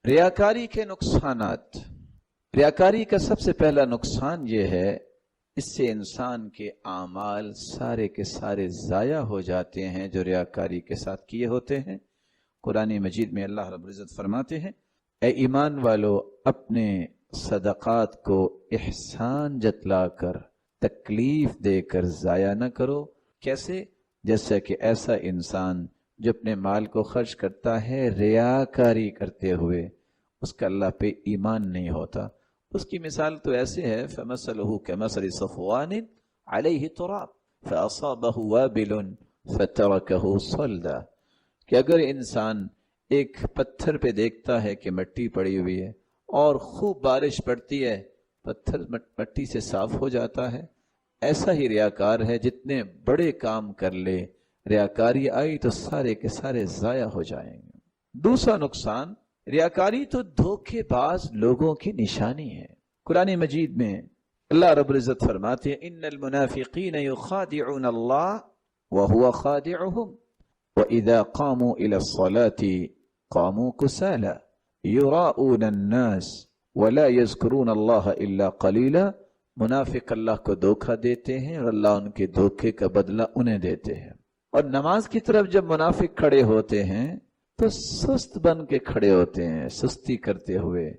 रियाकारी के नुकसानात। रियाकारी का सबसे पहला नुकसान ये है, इससे इंसान के आमाल सारे के सारे ज़ाया हो जाते हैं जो रियाकारी के साथ किए होते हैं। कुरान मजीद में अल्लाह रब्बुल इज़्ज़त फरमाते हैं, ए ईमान वालो, अपने सदक़ात को इहसान जतलाकर तकलीफ देकर ज़ाया न करो। कैसे? जैसा कि ऐसा इंसान जो अपने माल को खर्च करता है रियाकारी करते हुए, उसका अल्लाह पे ईमान नहीं होता। उसकी मिसाल तो ऐसे है, फमसलहु कमसली सफ़वानिन अलैहि तुराब फअसाबहु वाबिलुन फतरकहु सल्दा, कि अगर इंसान एक पत्थर पे देखता है कि मिट्टी पड़ी हुई है और खूब बारिश पड़ती है, पत्थर मिट्टी से साफ हो जाता है, ऐसा ही रियाकार है। जितने बड़े काम कर ले, रियाकारी आई तो सारे के सारे ज़ाया हो जाएंगे। दूसरा नुकसान, रियाकारी तो धोखेबाज लोगों की निशानी है। कुरान मजीद में अल्लाह रब्बुल इज़्ज़त फरमाते हैं, इन्नल मुनाफिकीन युखादिऊन अल्लाह व हुवा खादिउहुम व इज़ा कामू इला स्सलाति कामू कुसाला युराऊन अन्नास व ला यज़कुरून अल्लाह इल्ला कलीला। मुनाफिक अल्लाह को धोखा देते हैं और अल्लाह उनके धोखे का बदला उन्हें देते हैं। और नमाज की तरफ जब मुनाफिक खड़े होते हैं तो सुस्त बन के खड़े होते हैं, सुस्ती करते हुए,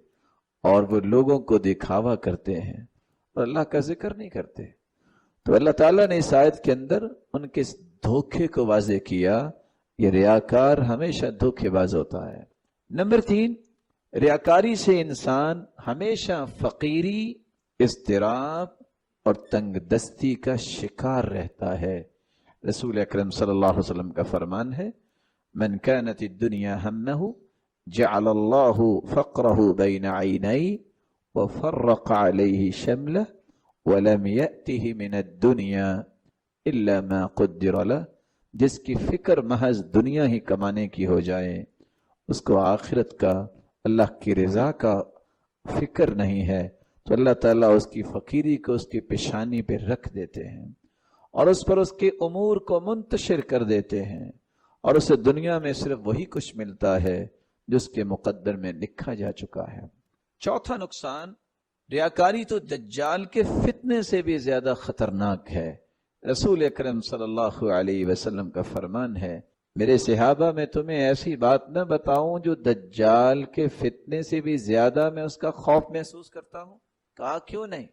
और वो लोगों को दिखावा करते हैं और अल्लाह का जिक्र नहीं करते। तो अल्लाह ताला ने इस आयत के अंदर उनके इस धोखे को वाज़ेह किया। ये रियाकार हमेशा धोखेबाज होता है। नंबर 3, रियाकारी से इंसान हमेशा फकीरी, इज़्तिराब और तंगदस्ती का शिकार रहता है। रसूल अकरम सल्लल्लाहु अलैहि वसल्लम का फरमान है, मन कानत दुनिया हम्महु जअलल्लाहु फ़क़रहु बैन ऐनैहि व फ़र्रक़ अलैहि शमलहु व लम यअतिहि मिनद दुनिया इल्ला मा क़ुद्दिर लह। जिसकी फिक्र महज दुनिया ही कमाने की हो जाए, उसको आखिरत का, अल्लाह की रज़ा का फिक्र नहीं है, तो अल्लाह ताला उसकी फ़कीरी को उसकी पेशानी पे रख देते हैं और उस पर उसके उमूर को मुंतशिर कर देते हैं, और उसे दुनिया में सिर्फ वही कुछ मिलता है जो उसके मुकद्दर में लिखा जा चुका है। चौथा नुकसान, रियाकारी तो दज्जाल के फितने से भी ज्यादा खतरनाक है। रसूल अकरम सल्लल्लाहु अलैहि वसल्लम का फरमान है, मेरे सहाबा में तुम्हें ऐसी बात न बताऊं जो दज्जाल के फितने से भी ज्यादा मैं उसका खौफ महसूस करता हूं। कहा क्यों नहीं?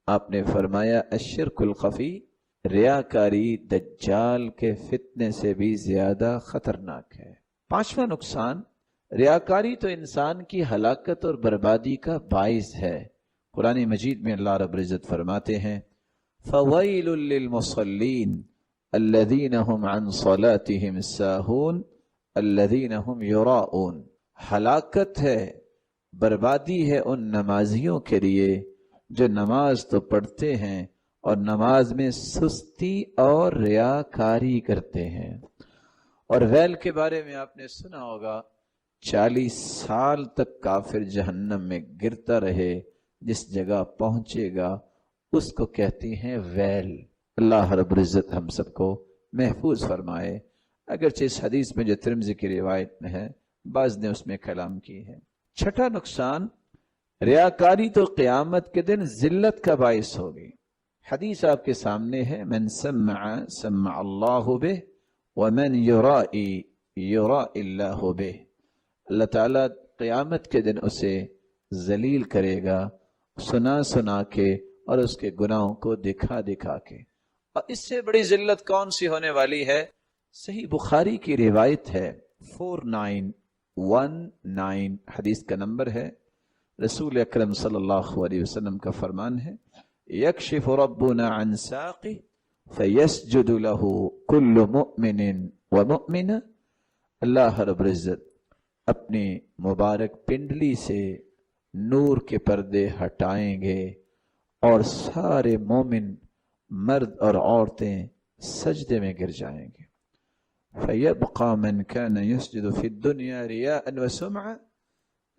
आपने फरमाया, अश्शिरकुल खफी, रियाकारी दज्जाल के फितने से भी ज्यादा खतरनाक है। पांचवा नुकसान, रियाकारी तो इंसान की हलाकत और बर्बादी का बाइस है। कुरान मजीद में अल्लाह रब्बुल इज़्ज़त फरमाते हैं, फ़वैलुल लिल मुसल्लीन अल्लज़ीना हुम अन सलातिहिम साहून अल्लज़ीना हुम युराऊन। हलाकत है, बर्बादी है उन नमाजियों के लिए जो नमाज तो पढ़ते हैं और नमाज में सुस्ती और रियाकारी करते हैं। और वैल के बारे में आपने सुना होगा, 40 साल तक काफिर जहन्नम में गिरता रहे, जिस जगह पहुंचेगा उसको कहती हैं वैल। अल्लाह रब्बुल इज़्ज़त हम सबको महफूज फरमाए। अगरचे इस हदीस में जो तिर्मिज़ी की रिवायत में है, बाज़ ने उसमें कलाम की है। छठा नुकसान, रियाकारी तो क़यामत के दिन जिल्लत का बाइस होगी। हदीस आपके सामने है, मन सम्मा सम्मा अल्लाहु बिह व मन युराई युराइल्लाहु बिह। अल्लाह ताला क़यामत के दिन उसे जलील करेगा, सुना सुना के और उसके गुनाहों को दिखा दिखा के। और इससे बड़ी जिल्लत कौन सी होने वाली है? सही बुखारी की रिवायत है, 4919 हदीस का नंबर है। रसूल अकरम सल्लल्लाहु अलैहि वसल्लम का फरमान है, यक्शिफु रब्बुना अन साक़ि फयस्जुदु लहु कुल्लु मुअमिनिन व मुअमिना। अल्लाह रब्बुल इज़्ज़त अपनी मुबारक पिंडली से नूर के पर्दे हटाएंगे और सारे मोमिन मर्द और औरतें सजदे में गिर जाएंगे। फयब्क़ा मन कान यस्जुदु फ़िद दुनिया रियाअन व सुमअ।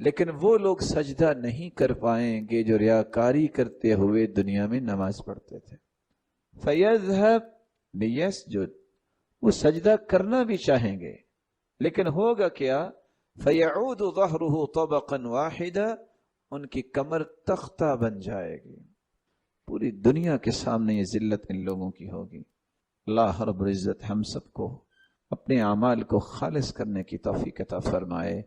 लेकिन वो लोग सजदा नहीं कर पाएंगे जो रियाकारी करते हुए दुनिया में नमाज पढ़ते थे। फयज़हब लियस्जुद, वो सजदा करना भी चाहेंगे, लेकिन होगा क्या? فَيَعُودُ ظَهْرُهُ طَبَقًا وَاحِدًا، ان کی کمر تختہ بن جائے گی، پوری دنیا کے سامنے یہ ذلت ان لوگوں کی ہوگی۔ اللہ رب العزت ہم سب کو اپنے اعمال کو خالص کرنے کی توفیق عطا فرمائے۔